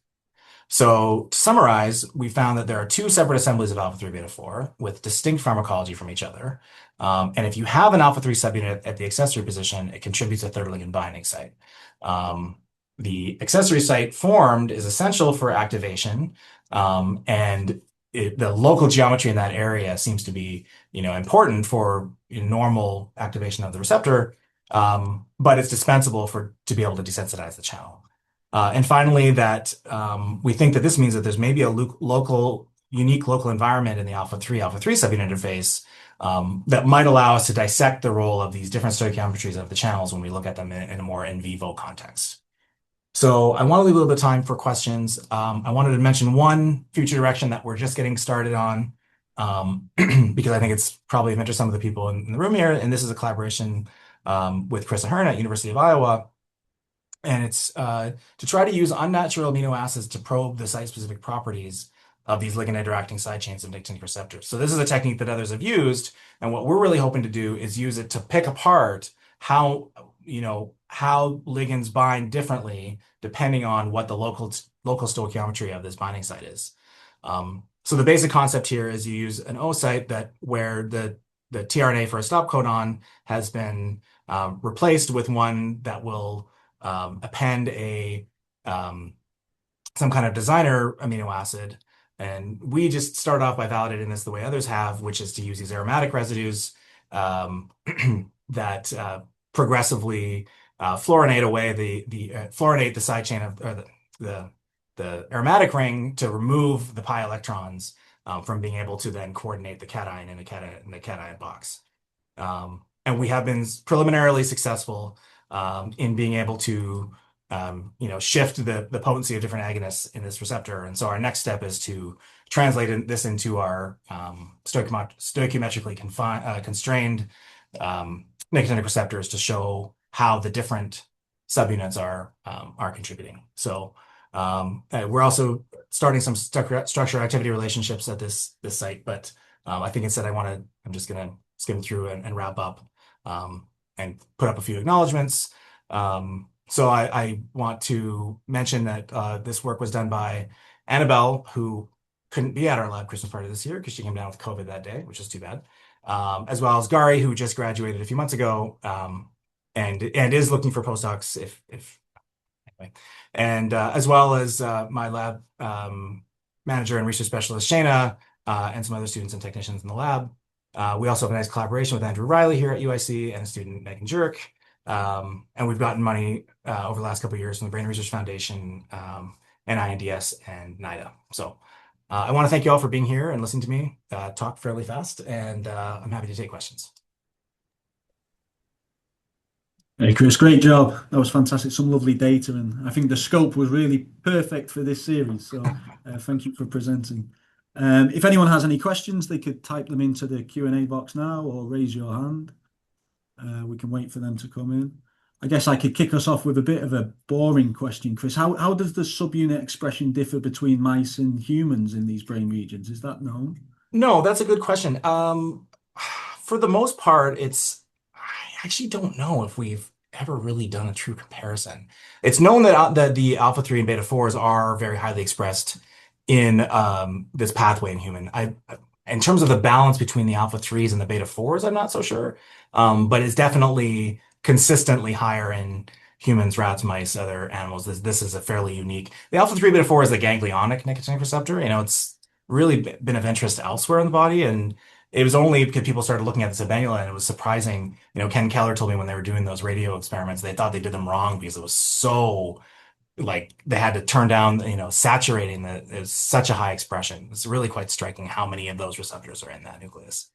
So to summarize, we found that there are two separate assemblies of alpha 3 beta 4 with distinct pharmacology from each other. And if you have an alpha 3 subunit at the accessory position, it contributes a third ligand binding site. The accessory site formed is essential for activation, and the local geometry in that area seems to be, important for normal activation of the receptor, but it's dispensable to be able to desensitize the channel. And finally, that we think that this means that there's maybe a unique local environment in the alpha 3 subunit interface that might allow us to dissect the role of these different stoichiometries of the channels when we look at them in a more in vivo context. So I want to leave a little bit of time for questions. I wanted to mention one future direction that we're just getting started on, because I think it's probably of interest to some of the people in the room here. And this is a collaboration with Chris Ahern at University of Iowa. And it's to try to use unnatural amino acids to probe the site-specific properties of these ligand interacting side chains of nicotinic receptors. So this is a technique that others have used, and what we're really hoping to do is use it to pick apart how ligands bind differently depending on what the local stoichiometry of this binding site is. So the basic concept here is you use an O site where the tRNA for a stop codon has been replaced with one that will append some kind of designer amino acid. And we just start off by validating this the way others have, which is to use these aromatic residues that progressively fluorinate away fluorinate the side chain or the aromatic ring to remove the pi electrons from being able to then coordinate the cation in the cation box. And we have been preliminarily successful in being able to shift the potency of different agonists in this receptor. And so our next step is to translate this into our stoichiometrically constrained nicotinic receptors to show how the different subunits are contributing. So we're also starting some structure activity relationships at this site, but I think instead I'm just going to skim through and wrap up and put up a few acknowledgments. So I want to mention that this work was done by Annabelle, who couldn't be at our lab Christmas party this year because she came down with COVID that day, which is too bad. As well as Gary, who just graduated a few months ago, and is looking for postdocs anyway. And as well as my lab manager and research specialist Shayna, and some other students and technicians in the lab. We also have a nice collaboration with Andrew Riley here at UIC and a student, Megan Jurek. And we've gotten money over the last couple of years from the Brain Research Foundation, and INDS and NIDA. So I want to thank you all for being here and listening to me talk fairly fast, and I'm happy to take questions. Hey, Chris, great job. That was fantastic. Some lovely data, and I think the scope was really perfect for this series. So thank you for presenting. If anyone has any questions, they could type them into the Q&A box now or raise your hand. We can wait for them to come in. I guess I could kick us off with a bit of a boring question, Chris. How does the subunit expression differ between mice and humans in these brain regions? Is that known? No, that's a good question. For the most part, I actually don't know if we've ever really done a true comparison. It's known that the alpha 3 and beta 4s are very highly expressed in this pathway in human. In terms of the balance between the alpha 3s and the beta 4s, I'm not so sure. But it's definitely consistently higher in humans, rats, mice, other animals. This is a fairly unique. The alpha 3 beta 4 is the ganglionic nicotinic receptor. It's really been of interest elsewhere in the body, and it was only because people started looking at the subannula, and it was surprising. Ken Keller told me when they were doing those radio experiments, they thought they did them wrong because it was so like they had to turn down, saturating it was such a high expression. It's really quite striking how many of those receptors are in that nucleus.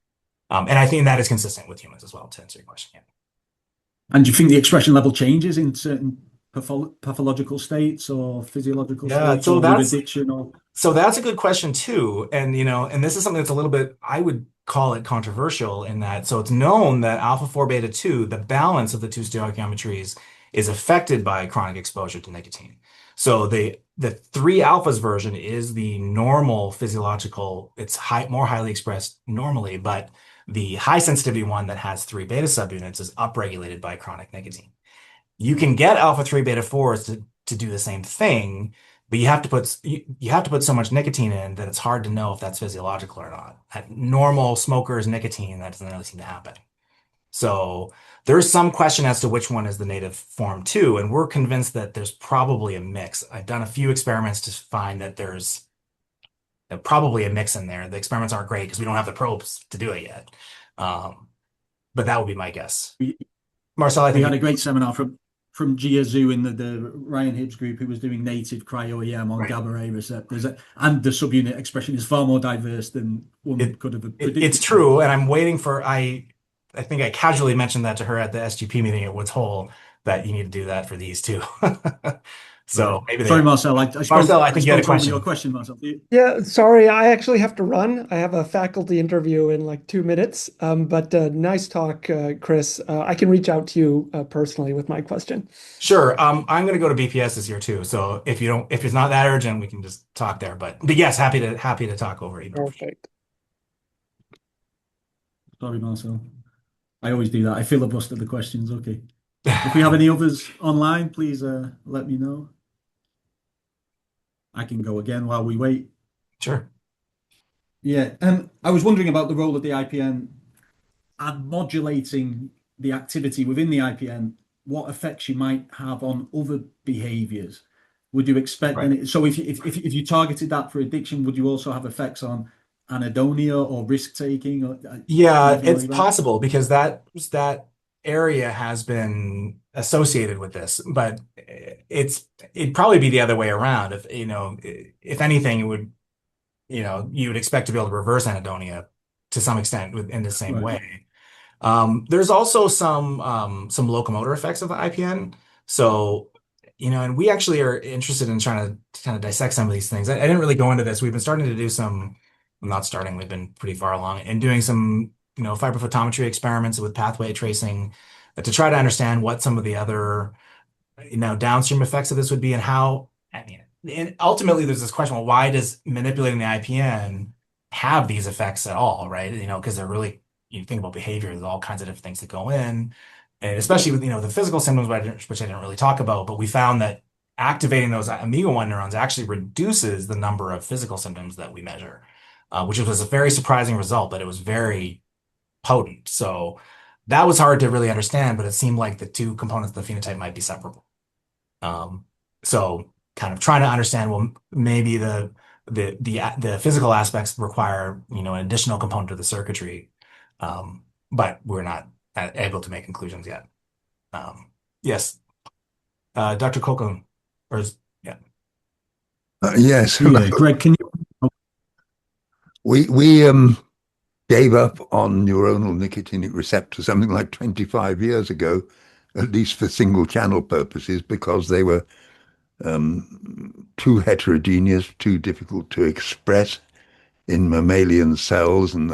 And I think that is consistent with humans as well, to answer your question. Yeah. And do you think the expression level changes in certain pathological states or physiological states, so or that's addiction or... So that's a good question too. And and this is something that's a little bit, I would call it controversial in that. So it's known that alpha 4 beta 2, the balance of the two stoichiometries is affected by chronic exposure to nicotine. So the 3 alphas version is the normal physiological, it's more highly expressed normally, but the high sensitivity one that has 3 beta subunits is upregulated by chronic nicotine. You can get alpha 3 beta 4s to do the same thing but you have to put so much nicotine in that it's hard to know if that's physiological or not. At normal smokers nicotine, that doesn't really seem to happen. So there's some question as to which one is the native form too, and we're convinced that there's probably a mix. I've done a few experiments to find that there's probably a mix in there. The experiments aren't great because we don't have the probes to do it yet. Um, but that would be my guess. We, Marcel, I we think had you a great seminar from Gia Zhu in the Ryan Hibbs group, who was doing native cryo-EM on right. GABA A receptors, and the subunit expression is far more diverse than one It, could have it's predicted. true, and I'm waiting for I think I casually mentioned that to her at the SGP meeting at Woods Hole that you need to do that for these too. Right. So maybe they Sorry, are. Marcel. I Marcel, spoke I I think you had a spoke over your question. question, Marcel. Yeah, sorry, I actually have to run. I have a faculty interview in like 2 minutes. But nice talk, Chris. I can reach out to you personally with my question. Sure. I'm going to go to BPS this year too. So if it's not that urgent, we can just talk there. But yes, happy to talk over email. Perfect. Sorry, Marcel. I always do that. I filibuster the questions. Okay. If we have any others online, please let me know. I can go again while we wait. Sure. Yeah, I was wondering about the role of the IPN and modulating the activity within the IPN, what effects you might have on other behaviors. Would you expect Right. any? So if you targeted that for addiction, would you also have effects on anhedonia or risk taking or Yeah, anything it's like that? possible because that area has been associated with this, but it'd probably be the other way around. If anything, it would, you would expect to be able to reverse anhedonia to some extent in the same Right. way. There's also some locomotor effects of the IPN. So, and we actually are interested in trying to kind of dissect some of these things. I didn't really go into this. We've been starting to do some, well, not starting, we've been pretty far along in doing some, fibrophotometry experiments with pathway tracing to try to understand what some of the other, downstream effects of this would be and how, I mean, and ultimately there's this question, well, why does manipulating the IPN have these effects at all, right? Because they're really, you think about behavior, there's all kinds of different things that go in, and especially with, the physical symptoms, which I didn't really talk about, but we found that activating those amiga-1 neurons actually reduces the number of physical symptoms that we measure, which was a very surprising result, but it was very potent. So that was hard to really understand, but it seemed like the two components of the phenotype might be separable. Um, so kind of trying to understand, well, maybe the physical aspects require, an additional component of the circuitry. But we're not able to make conclusions yet. Yes, Dr. Colcon, yeah. Yes, hello. Yeah, Greg, can you? We gave up on neuronal nicotinic receptors something like 25 years ago, at least for single channel purposes, because they were too heterogeneous, too difficult to express in mammalian cells, and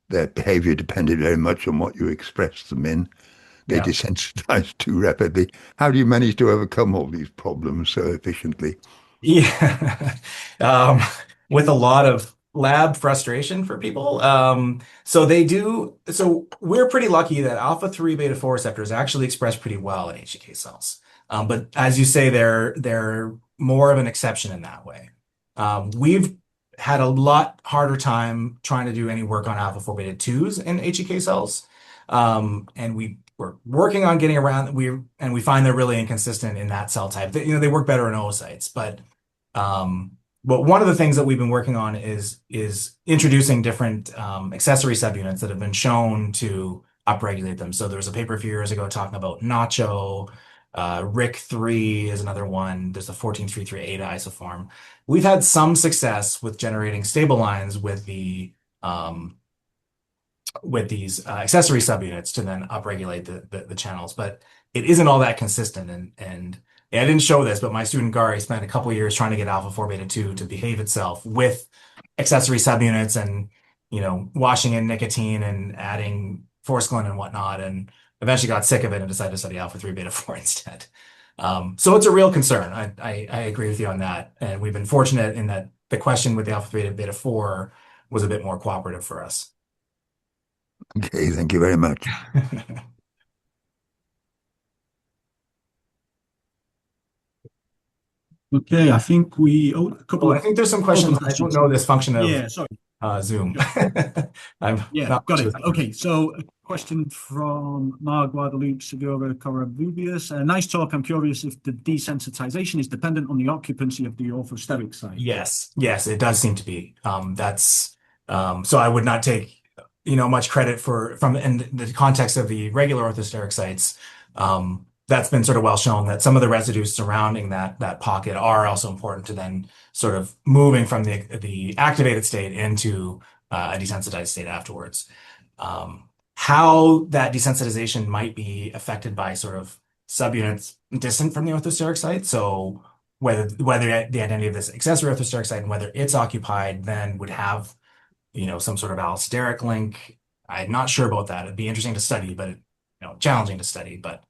their behavior depended very much on what you expressed them in. They Yeah. desensitized too rapidly. How do you manage to overcome all these problems so efficiently? Yeah. Um, with a lot of lab frustration for people. So we're pretty lucky that alpha 3 beta 4 receptors actually express pretty well in HEK cells. But as you say, they're more of an exception in that way. We've had a lot harder time trying to do any work on alpha 4 beta 2s in HEK cells. And we're working on getting around we find they're really inconsistent in that cell type. They work better in oocytes, but one of the things that we've been working on is introducing different accessory subunits that have been shown to upregulate them. So there was a paper a few years ago talking about Nacho, RIC3 is another one. There's a 1433 eta isoform. We've had some success with generating stable lines with these accessory subunits to then upregulate the channels, but it isn't all that consistent. And yeah, I didn't show this, but my student Gary spent a couple years trying to get alpha 4 beta 2 to behave itself with accessory subunits and washing in nicotine and adding forskolin and whatnot, and eventually got sick of it and decided to study alpha 3 beta 4 instead. So it's a real concern. I agree with you on that, and we've been fortunate in that the question with the alpha 3 beta 4 was a bit more cooperative for us. Okay, thank you very much. Okay, I think a couple I of think there's some questions. open I don't questions. know this function of Yeah, sorry. Zoom. I'm Yeah, not got sure. it. Okay, so a question from Mar Guadalupe Segura Corabubius. Nice talk. I'm curious if the desensitization is dependent on the occupancy of the orthosteric site. Yes, it does seem to be. So I would not take much credit in the context of the regular orthosteric sites. That's been sort of well shown that some of the residues surrounding that pocket are also important to then sort of moving from the activated state into a desensitized state afterwards. How that desensitization might be affected by sort of subunits distant from the orthosteric site. So whether the identity of this accessory orthosteric site and whether it's occupied then would have some sort of allosteric link. I'm not sure about that. It'd be interesting to study, but challenging to study. But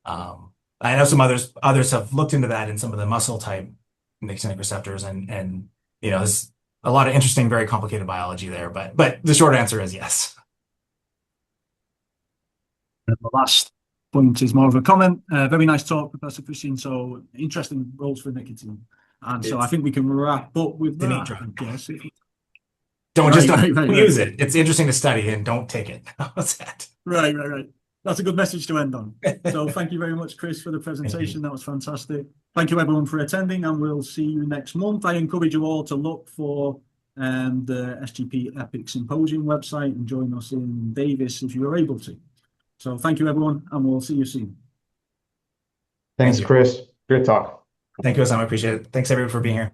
I know some others have looked into that in some of the muscle type nicotinic receptors, and there's a lot of interesting, very complicated biology there. But the short answer is yes. The last point is more of a comment. Very nice talk, Professor Christian. So interesting roles for nicotine. And so I think we can wrap up with that, I guess. Don't use it. It's interesting to study and don't take it. How's that? Right. That's a good message to end on. So thank you very much, Chris, for the presentation. That was fantastic. Thank you everyone for attending, and we'll see you next month. I encourage you all to look for the SGP EpIC Symposium website and join us in Davis if you're able to. So thank you everyone, and we'll see you soon. Thanks, Chris. Great talk. Thank you, Osama. I appreciate it. Thanks everyone for being here.